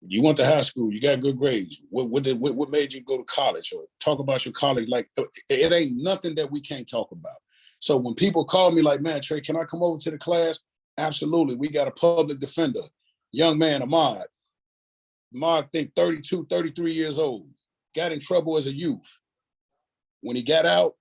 you went to high school, you got good grades. What made you go to college? Or talk about your college. Like, it ain't nothing that we can't talk about. So when people call me like, man, Trey, can I come over to the class? Absolutely. We got a public defender, young man, Ahmad. Ahmad, I think 32, 33 years old, got in trouble as a youth. When he got out,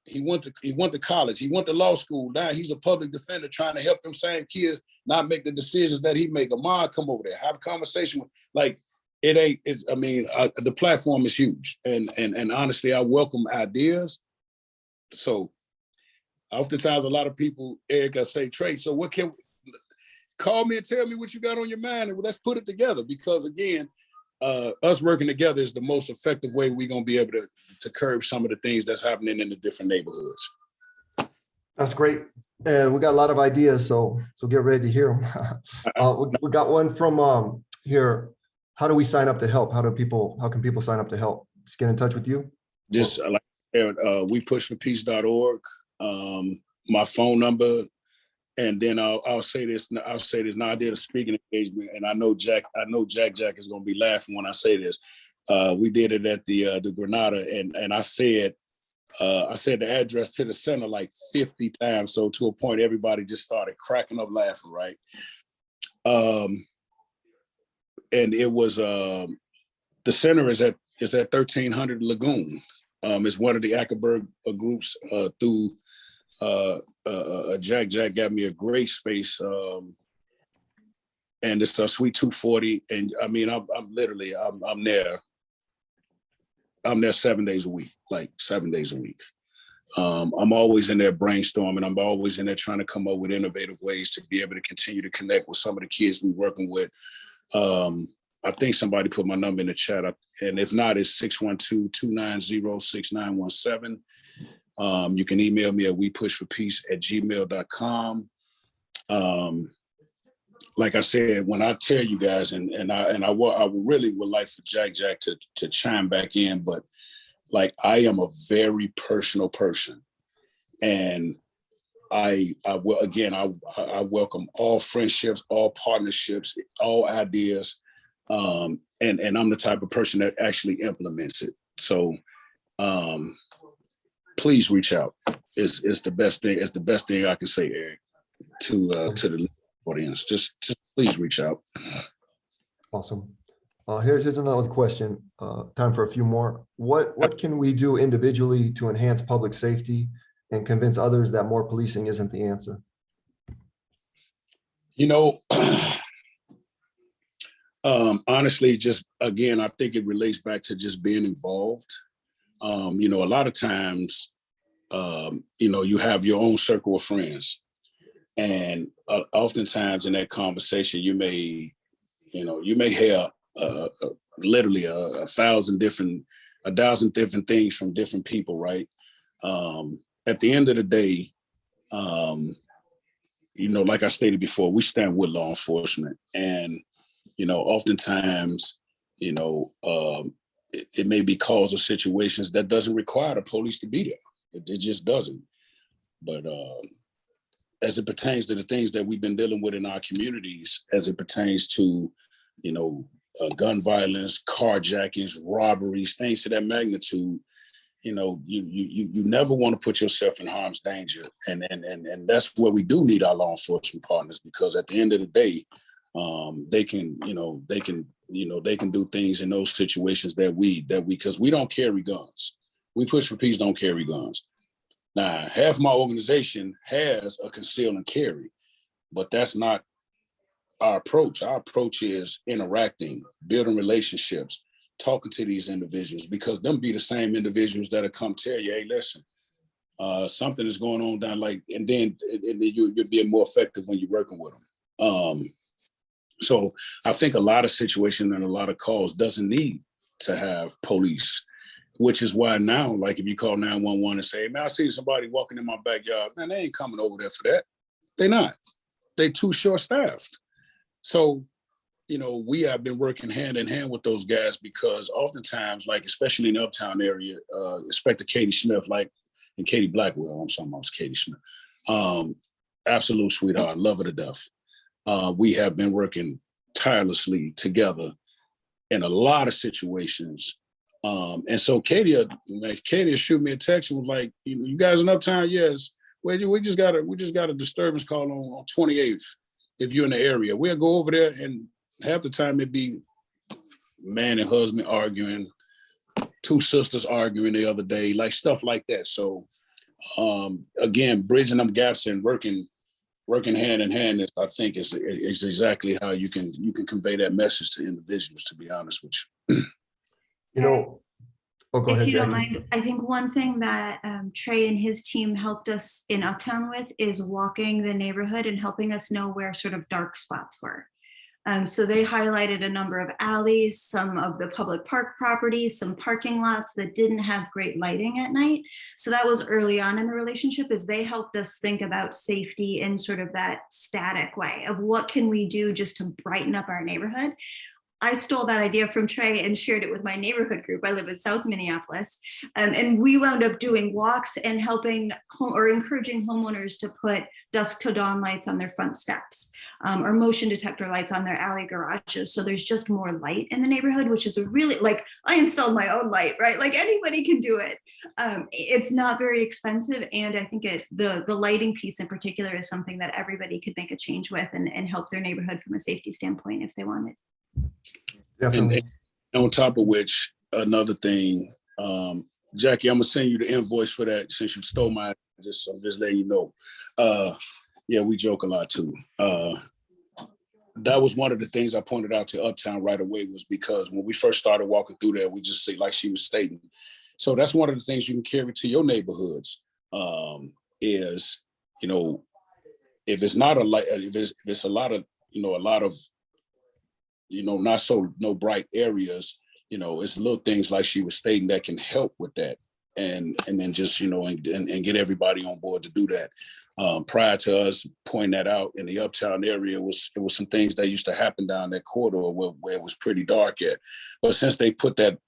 he went to college. He went to law school. Now he's a public defender trying to help them same kids not make the decisions that he make. Ahmad, come over there, have a conversation with, like, the platform is huge. And honestly, I welcome ideas. So oftentimes a lot of people, Eric, I say, Trey, so what can, call me and tell me what you got on your mind, and let's put it together. Because again, us working together is the most effective way we're going to be able to curb some of the things that's happening in the different neighborhoods. That's great. We got a lot of ideas, so get ready to hear them. We got one from here. How do we sign up to help? How can people sign up to help? Just get in touch with you? Just like wepushforpeace.org, my phone number. And then I'll say this. Now I did a speaking engagement, and I know Jack is going to be laughing when I say this. We did it at the Granada, and I said the address to the center like 50 times. So to a point, everybody just started cracking up laughing, right? And it was the center is at 1300 Lagoon. It's one of the Ackerberg groups through. Jack got me a great space, and it's a suite 240. And I mean, I'm there 7 days a week, like 7 days a week. I'm always in there brainstorming. I'm always in there trying to come up with innovative ways to be able to continue to connect with some of the kids we're working with. I think somebody put my number in the chat, and if not, it's 612-290-6917. You can email me at wepushforpeace@gmail.com. Like I said, when I tell you guys, and I really would like for Jack to chime back in, but like, I am a very personal person, and I welcome all friendships, all partnerships, all ideas, and I'm the type of person that actually implements it. So. Please reach out. It's the best thing. It's the best thing I can say, Eric, to the audience. Just please reach out. Awesome. Here's another question. Time for a few more. What can we do individually to enhance public safety and convince others that more policing isn't the answer? Honestly, just again, I think it relates back to just being involved. A lot of times, you have your own circle of friends, and oftentimes in that conversation, you may hear literally a thousand different things from different people, right? At the end of the day, like I stated before, we stand with law enforcement, and oftentimes, it may be cause of situations that doesn't require the police to be there. It just doesn't. But as it pertains to the things that we've been dealing with in our communities, as it pertains to, gun violence, carjackings, robberies, things to that magnitude, you never want to put yourself in harm's danger. And that's where we do need our law enforcement partners, because at the end of the day, they can do things in those situations because we don't carry guns. We Push for Peace don't carry guns. Now, half my organization has a conceal and carry, but that's not our approach. Our approach is interacting, building relationships, talking to these individuals, because them be the same individuals that'll come tell you, hey, listen, something is going on down, and then you're being more effective when you're working with them. So I think a lot of situations and a lot of calls doesn't need to have police, which is why now, if you call 911 and say, man, I see somebody walking in my backyard, man, they ain't coming over there for that. They're not. They too short-staffed. So, we have been working hand in hand with those guys, because oftentimes, especially in the Uptown area, Inspector Katie Smith, and Katie Blackwell, I'm talking about Katie Smith, absolute sweetheart, love her to death. We have been working tirelessly together in a lot of situations. And so Katie shoot me a text and was like, you guys in Uptown? Yes. Well, we just got a disturbance call on 28th. If you're in the area, we'll go over there, and half the time it'd be man and husband arguing, two sisters arguing the other day, stuff like that. So again, bridging them gaps and working hand in hand, I think is exactly how you can convey that message to individuals, to be honest with you. Oh, go If ahead, you don't Jackie. mind, I think one thing that Trey and his team helped us in Uptown with is walking the neighborhood and helping us know where sort of dark spots were. So they highlighted a number of alleys, some of the public park properties, some parking lots that didn't have great lighting at night. So that was early on in the relationship, as they helped us think about safety in sort of that static way of what can we do just to brighten up our neighborhood. I stole that idea from Trey and shared it with my neighborhood group. I live in South Minneapolis, and we wound up doing walks and encouraging homeowners to put dusk to dawn lights on their front steps, or motion detector lights on their alley garages. So there's just more light in the neighborhood, which is I installed my own light, right? Anybody can do it. It's not very expensive. And I think the lighting piece in particular is something that everybody could make a change with and help their neighborhood from a safety standpoint if they wanted. Definitely. And on top of which, another thing, Jackie, I'm gonna send you the invoice for that since you stole my. I'm just letting you know. Yeah, we joke a lot too. That was one of the things I pointed out to Uptown right away, was because when we first started walking through there, we just see, like she was stating. So that's one of the things you can carry to your neighborhoods. Is if it's not if it's a lot of no bright areas, it's little things like she was stating that can help with that, and then just and get everybody on board to do that. Prior to us pointing that out in the Uptown area, it was some things that used to happen down that corridor where it was pretty dark at. But since they put that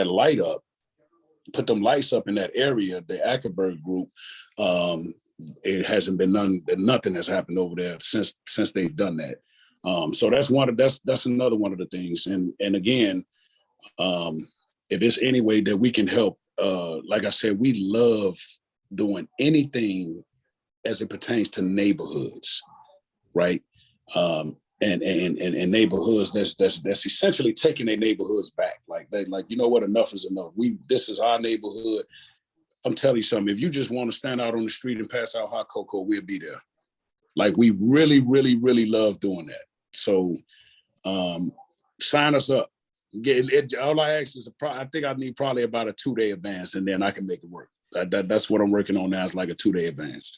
light up, put them lights up in that area, the Ackerberg group, it hasn't been nothing has happened over there since they've done that. So that's another one of the things. And again, if there's any way that we can help, like I said, we love doing anything as it pertains to neighborhoods, right? And neighborhoods that's essentially taking their neighborhoods back. Enough is enough. This is our neighborhood. I'm telling you something, if you just want to stand out on the street and pass out hot cocoa, we'll be there. We really, really, really love doing that. So sign us up. All I ask is, I think I need probably about a 2-day advance, and then I can make it work. That's what I'm working on now, is like a 2-day advance.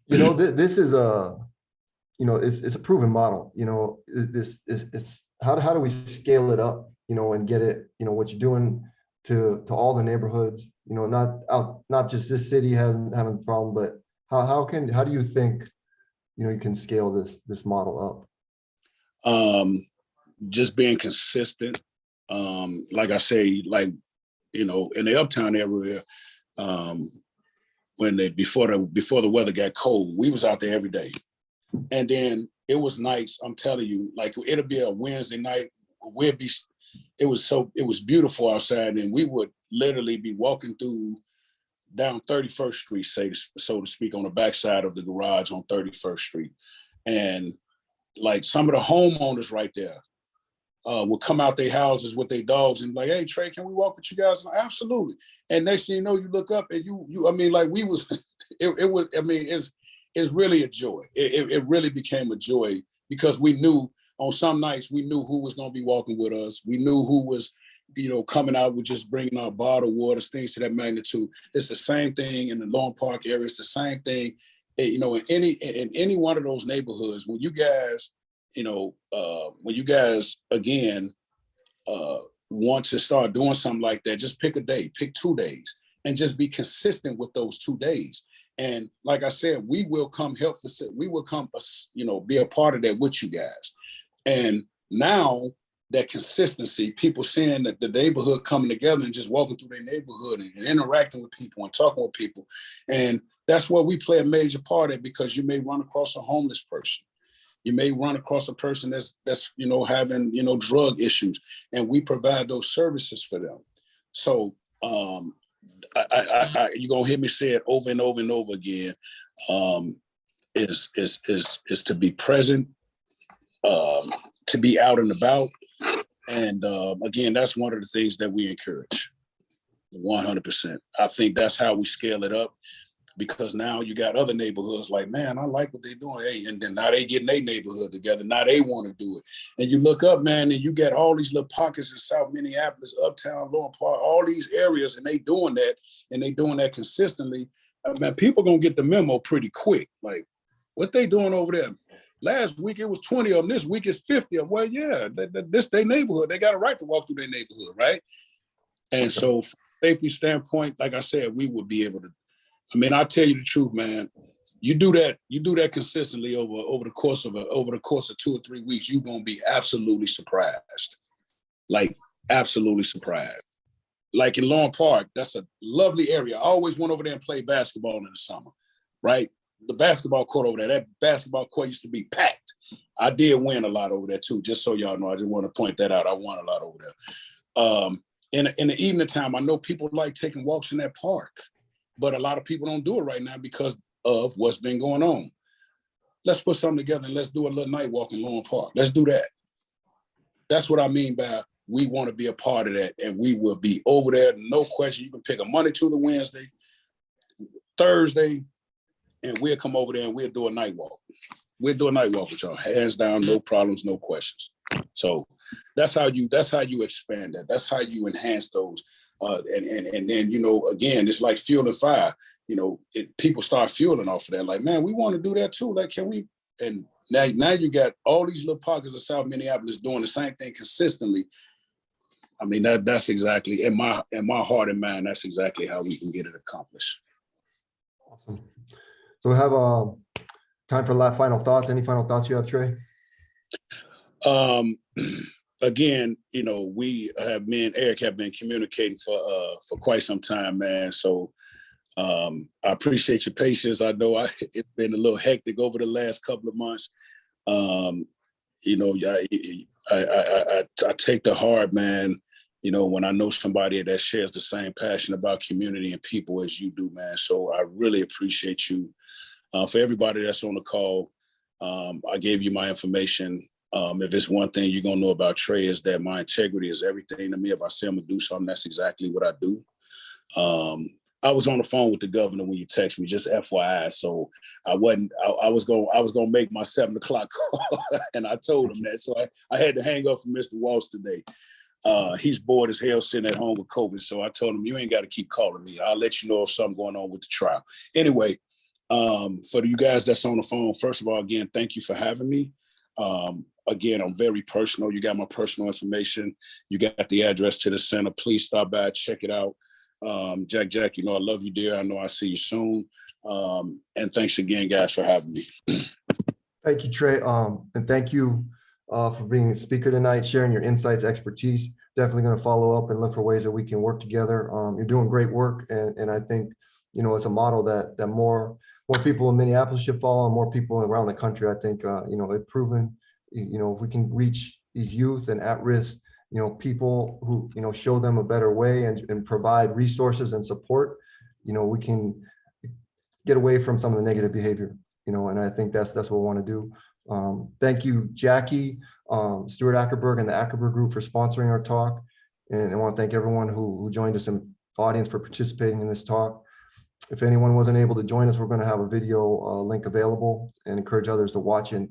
This is it's a proven model. It's how do we scale it up, and get it, what you're doing to all the neighborhoods, not just this city having a problem, but how do you think, you can scale this model up? Just being consistent. Like I say, in the Uptown area, before the weather got cold, we was out there every day. And then it was nights, I'm telling you, like it'll be a Wednesday night, it was beautiful outside, and we would literally be walking through down 31st Street, so to speak, on the backside of the garage on 31st Street. And like some of the homeowners right there would come out their houses with their dogs and be like, hey, Trey, can we walk with you guys? And absolutely. And next thing you know, you look up and I mean, like we was, it was, I mean, it's really a joy. It really became a joy because we knew on some nights, we knew who was going to be walking with us. We knew who was, coming out with just bringing our bottled waters, things to that magnitude. It's the same thing in the Lawn Park area. It's the same thing, in any one of those neighborhoods. When you guys, again want to start doing something like that, just pick a day, pick 2 days, and just be consistent with those 2 days. And like I said, we will come help facilitate. We will come, be a part of that with you guys. And now that consistency, people seeing that the neighborhood coming together and just walking through their neighborhood and interacting with people and talking with people. And that's where we play a major part in, because you may run across a homeless person. You may run across a person that's having, drug issues, and we provide those services for them. So you're gonna hear me say it over and over and over again, is to be present, to be out and about. And again, that's one of the things that we encourage 100%. I think that's how we scale it up, because now you got other neighborhoods like, man, I like what they're doing. Hey, and then now they getting their neighborhood together. Now they want to do it. And you look up, man, and you got all these little pockets in South Minneapolis, Uptown, Lawn Park, all these areas, and they doing that, and they doing that consistently. Man, people gonna get the memo pretty quick. Like, what they doing over there? Last week it was 20 of them. This week it's 50 of them. Well, yeah, this their neighborhood. They got a right to walk through their neighborhood, right? And so, from a safety standpoint, like I said, we would be able to. I mean, I'll tell you the truth, man. You do that consistently over the course of 2 or 3 weeks, you're gonna be absolutely surprised. Like, absolutely surprised. Like in Lawn Park, that's a lovely area. I always went over there and played basketball in the summer, right? The basketball court over there, that basketball court used to be packed. I did win a lot over there too, just so y'all know. I just want to point that out. I won a lot over there. In the evening time, I know people like taking walks in that park, but a lot of people don't do it right now because of what's been going on. Let's put something together and let's do a little night walk in Lawn Park. Let's do that. That's what I mean by we want to be a part of that, and we will be over there. No question. You can pick a Monday to the Wednesday, Thursday, and we'll come over there and we'll do a night walk. We'll do a night walk with y'all, hands down, no problems, no questions. So that's how you expand that. That's how you enhance those. And then, again, it's like fuel and fire. People start fueling off of that. Like, man, we want to do that too. Like, can we? And now you got all these little pockets of South Minneapolis doing the same thing consistently. I mean, that's exactly in my heart and mind. That's exactly how we can get it accomplished. Awesome. So we have time for final thoughts. Any final thoughts you have, Trey? Again, me and Eric have been communicating for quite some time, man. So I appreciate your patience. I know it's been a little hectic over the last couple of months. I take to heart, man, when I know somebody that shares the same passion about community and people as you do, man. So I really appreciate you. For everybody that's on the call, I gave you my information. If it's one thing you're gonna know about Trey, is that my integrity is everything to me. If I say I'm gonna do something, that's exactly what I do. I was on the phone with the governor when you text me, just FYI. So I was gonna make my 7 o'clock call, and I told him that. So I had to hang up from Mr. Walsh today. He's bored as hell sitting at home with COVID. So I told him, you ain't got to keep calling me. I'll let you know if something going on with the trial. Anyway, for you guys that's on the phone, first of all, again, thank you for having me. Again, I'm very personal. You got my personal information. You got the address to the center. Please stop by, check it out. Jack, I love you, dear. I know I'll see you soon. And thanks again, guys, for having me. Thank you, Trey. And thank you for being a speaker tonight, sharing your insights, expertise. Definitely going to follow up and look for ways that we can work together. You're doing great work. And I think you know, it's a model that more people in Minneapolis should follow, and more people around the country. I think, you know, it's proven, you know, if we can reach these youth and at-risk, you know, people who, you know, show them a better way and provide resources and support, you know, we can get away from some of the negative behavior, you know, and I think that's what we want to do. Thank you, Jackie, Stuart Ackerberg and the Ackerberg Group for sponsoring our talk. And I want to thank everyone who joined us in the audience for participating in this talk. If anyone wasn't able to join us, we're going to have a video link available, and encourage others to watch and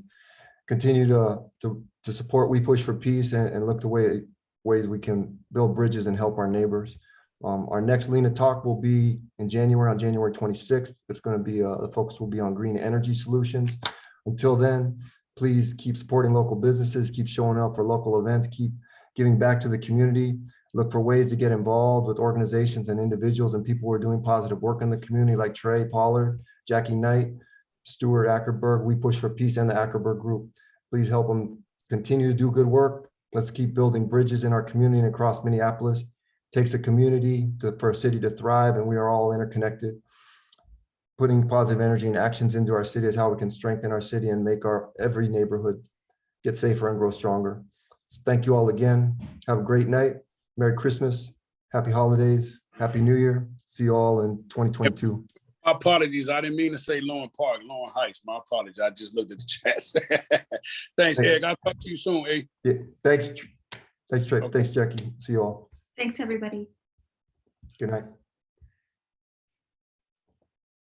continue to support We Push for Peace, and look to ways we can build bridges and help our neighbors. Our next LHENA talk will be in January, on January 26th. It's going to be, the focus will be on green energy solutions. Until then, please keep supporting local businesses, keep showing up for local events, keep giving back to the community, look for ways to get involved with organizations and individuals and people who are doing positive work in the community, like Trey Pollard, Jackie Knight, Stuart Ackerberg, We Push for Peace, and the Ackerberg Group. Please help them continue to do good work. Let's keep building bridges in our community and across Minneapolis. It takes a community for a city to thrive, and we are all interconnected. Putting positive energy and actions into our city is how we can strengthen our city and make our every neighborhood get safer and grow stronger. Thank you all again. Have a great night. Merry Christmas. Happy holidays. Happy New Year. See you all in 2022. My apologies. I didn't mean to say Lauren Park, Lauren Heights. My apologies. I just looked at the chat. Thanks, Eric. I'll talk to you soon, eh? Yeah, thanks. Thanks, Trey. Okay. Thanks, Jackie. See you all. Thanks, everybody. Good night.